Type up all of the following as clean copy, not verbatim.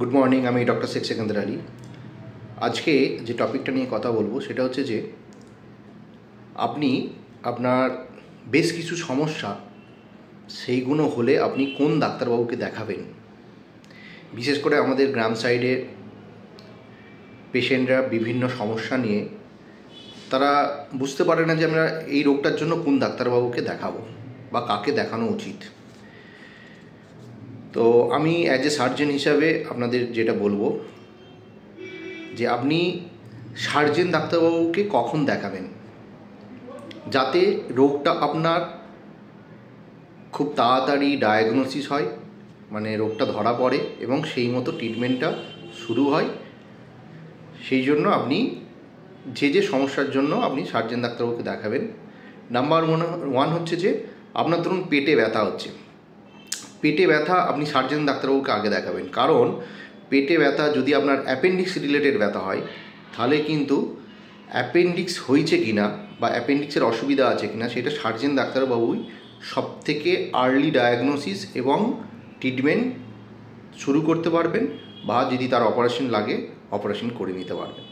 Good morning, আমি doctor Sheikh Sekendar Ali. আজকে যে টপিকটা নিয়ে কথা বলবো সেটা হচ্ছে যে আপনি আপনার বেশ কিছু সমস্যা সেইগুলো হলে আপনি কোন ডাক্তারবাবুকে দেখাবেন। বিশেষ করে আমাদের গ্রাম সাইডে পেশেন্টরা বিভিন্ন সমস্যা নিয়ে তারা বুঝতে পারে না যে আমরা এই রোগটার জন্য কোন ডাক্তারবাবুকে দেখাবো বা কাকে দেখানো উচিত। তো আমি অ্যাজ এ সার্জেন হিসাবে আপনাদের যেটা বলবো যে আপনি সার্জেন ডাক্তারবাবুকে কখন দেখাবেন, যাতে রোগটা আপনার খুব তাড়াতাড়ি ডায়াগনোসিস হয়, মানে রোগটা ধরা পড়ে এবং সেই মতো ট্রিটমেন্টটা শুরু হয়। সেই জন্য আপনি যে সমস্যার জন্য আপনি সার্জেন ডাক্তারবাবুকে দেখাবেন। নাম্বার ওয়ান হচ্ছে যে আপনার ধরুন পেটে ব্যথা হচ্ছে। পেটে ব্যথা আপনি সার্জেন ডাক্তারবাবুকে আগে দেখাবেন, কারণ পেটে ব্যথা যদি আপনার অ্যাপেন্ডিক্স রিলেটেড ব্যথা হয় তাহলে কিন্তু অ্যাপেন্ডিক্স হয়েছে কিনা বা অ্যাপেন্ডিক্সের অসুবিধা আছে কিনা সেটা সার্জেন ডাক্তারবাবুই সবথেকে আর্লি ডায়াগনোসিস এবং ট্রিটমেন্ট শুরু করতে পারবেন, বা যদি তার অপারেশন লাগে অপারেশন করে নিতে পারবেন।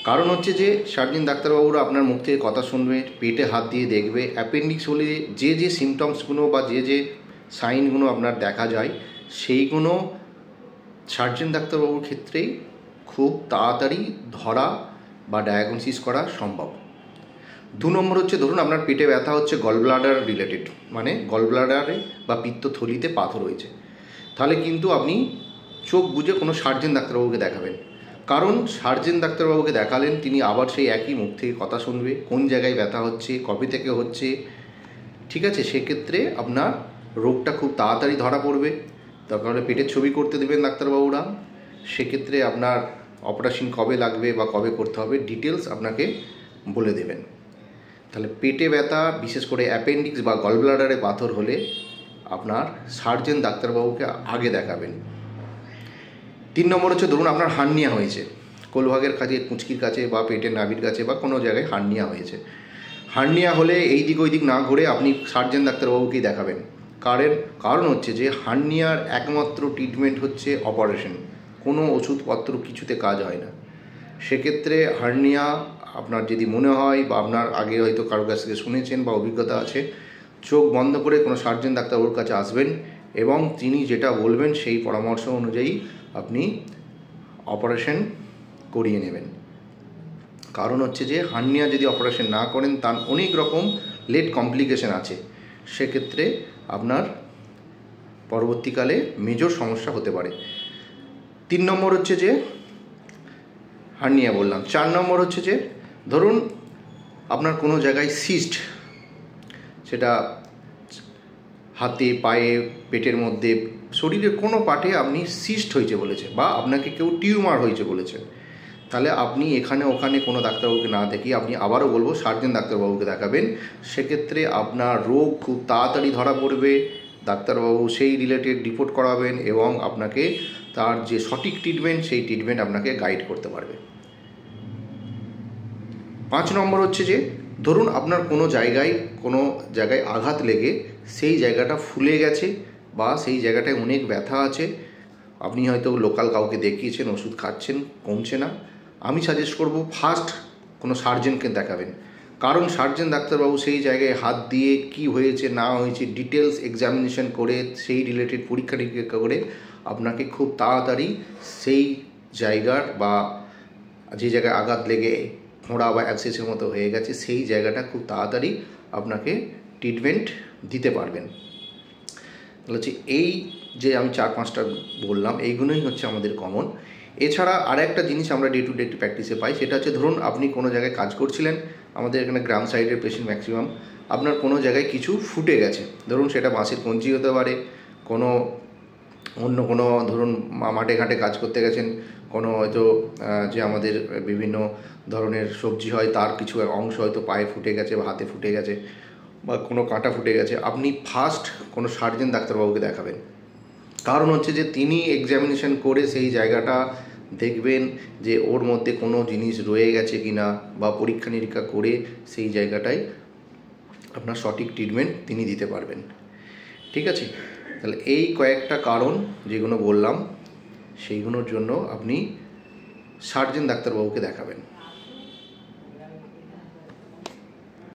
কারণ হচ্ছে যে সার্জেন ডাক্তারবাবুরা আপনার মুখ থেকে কথা শুনবে, পেটে হাত দিয়ে দেখবে, অ্যাপেন্ডিক্স হলে যে সিমটমসগুলো বা যে সাইনগুলো আপনার দেখা যায় সেইগুলো সার্জেন ডাক্তারবাবুর ক্ষেত্রেই খুব তাড়াতাড়ি ধরা বা ডায়াগনোসিস করা সম্ভব। 2 নম্বর হচ্ছে ধরুন আপনার পেটে ব্যথা হচ্ছে গল ব্লাডার রিলেটেড, মানে গল ব্লাডারে বা পিত্তথলিতে পাথর হয়েছে, তাহলে কিন্তু আপনি চোখ বুজে কোনো সার্জেন ডাক্তারবাবুকে দেখাবেন। কারণ সার্জেন ডাক্তারবাবুকে দেখালেন তিনি আবার সেই একই মুখ থেকে কথা শুনবে, কোন জায়গায় ব্যথা হচ্ছে, কবে থেকে হচ্ছে, ঠিক আছে। সেক্ষেত্রে আপনার রোগটা খুব তাড়াতাড়ি ধরা পড়বে। দরকার হলে পেটের ছবি করতে দেবেন ডাক্তারবাবুরা। সেক্ষেত্রে আপনার অপারেশন কবে লাগবে বা কবে করতে হবে ডিটেলস আপনাকে বলে দেবেন। তাহলে পেটে ব্যথা, বিশেষ করে অ্যাপেন্ডিক্স বা গল ব্লাডারে পাথর হলে আপনার সার্জেন ডাক্তারবাবুকে আগে দেখাবেন। 3 নম্বর হচ্ছে ধরুন আপনার হার্নিয়া হয়েছে, কোলভাগের কাছে, কুঁচকির কাছে বা পেটের নাভির কাছে বা কোনো জায়গায় হার্নিয়া হয়েছে। হার্নিয়া হলে এই দিক ওই দিক না ঘুরে আপনি সার্জেন ডাক্তারবাবুকেই দেখাবেন। কারণ হচ্ছে যে হার্নিয়ার একমাত্র ট্রিটমেন্ট হচ্ছে অপারেশন, কোনো ওষুধপত্র কিছুতে কাজ হয় না। সেক্ষেত্রে হার্নিয়া আপনার যদি মনে হয় বা আপনার আগে হয়তো কারোর কাছ থেকে শুনেছেন বা অভিজ্ঞতা আছে, চোখ বন্ধ করে কোনো সার্জেন ডাক্তারবাবুর কাছে আসবেন এবং তিনি যেটা বলবেন সেই পরামর্শ অনুযায়ী আপনি অপারেশন করিয়ে নেবেন। কারণ হচ্ছে যে হার্নিয়া যদি অপারেশন না করেন তার অনেক রকম লেট কমপ্লিকেশন আছে, সেক্ষেত্রে আপনার পরবর্তীকালে মেজর সমস্যা হতে পারে। 3 নম্বর হচ্ছে যে হার্নিয়া বললাম। 4 নম্বর হচ্ছে যে ধরুন আপনার কোনো জায়গায় সিস্ট, সেটা হাতে, পায়ে, পেটের মধ্যে, শরীরের কোনো পার্টে আপনি সিস্ট হয়েছে বলেছে বা আপনাকে কেউ টিউমার হয়েছে বলেছে, তাহলে আপনি এখানে ওখানে কোনো ডাক্তারবাবুকে না দেখিয়ে আপনি আবারও বলবো সার্জেন ডাক্তারবাবুকে দেখাবেন। সেক্ষেত্রে আপনার রোগ খুব তাড়াতাড়ি ধরা পড়বে, ডাক্তারবাবু সেই রিলেটেড রিপোর্ট করাবেন এবং আপনাকে তার যে সঠিক ট্রিটমেন্ট সেই ট্রিটমেন্ট আপনাকে গাইড করতে পারবে। 5 নম্বর হচ্ছে যে ধরুন আপনার কোনো জায়গায় আঘাত লেগে সেই জায়গাটা ফুলে গেছে বা সেই জায়গাটায় অনেক ব্যথা আছে, আপনি হয়তো লোকাল কাউকে দেখিয়েছেন, ওষুধ খাচ্ছেন, কমছে না, আমি সাজেস্ট করব ফার্স্ট কোনো সার্জেনকে দেখাবেন। কারণ সার্জেন ডাক্তারবাবু সেই জায়গায় হাত দিয়ে কি হয়েছে না হয়েছে ডিটেলস এক্সামিনেশন করে সেই রিলেটেড পরীক্ষা নিরীক্ষা করে আপনাকে খুব তাড়াতাড়ি সেই জায়গার বা যে জায়গায় আঘাত লেগে ফোঁড়া বা অ্যাবসেসের মতো হয়ে গেছে সেই জায়গাটা খুব তাড়াতাড়ি আপনাকে ট্রিটমেন্ট দিতে পারবেন। তাহলে হচ্ছে এই যে আমি 4-5টা বললাম এইগুলোই হচ্ছে আমাদের কমন। এছাড়া আর একটা জিনিস আমরা ডে টু ডে প্র্যাকটিসে পাই, সেটা হচ্ছে ধরুন আপনি কোনো জায়গায় কাজ করছিলেন, আমাদের এখানে গ্রাম সাইডের পেশেন্ট ম্যাক্সিমাম, আপনার কোনো জায়গায় কিছু ফুটে গেছে, ধরুন সেটা বাঁশের কঞ্চি হতে পারে, অন্য কোনো ধরুন মাঠে ঘাটে কাজ করতে গেছেন, কোনো হয়তো যে আমাদের বিভিন্ন ধরনের সবজি হয় তার কিছু অংশ হয়তো পায়ে ফুটে গেছে বা হাতে ফুটে গেছে বা কোনো কাঁটা ফুটে গেছে, আপনি ফার্স্ট কোনো সার্জেন ডাক্তারবাবুকে দেখাবেন। কারণ হচ্ছে যে তিনি এক্সামিনেশন করে সেই জায়গাটা দেখবেন যে ওর মধ্যে কোনো জিনিস রয়ে গেছে কিনা বা পরীক্ষা নিরীক্ষা করে সেই জায়গাটায় আপনার সঠিক ট্রিটমেন্ট তিনি দিতে পারবেন। ঠিক আছে, তাহলে এই কয়েকটা কারণ যেগুলো বললাম সেইগুলোর জন্য আপনি সার্জেন ডাক্তারবাবুকে দেখাবেন।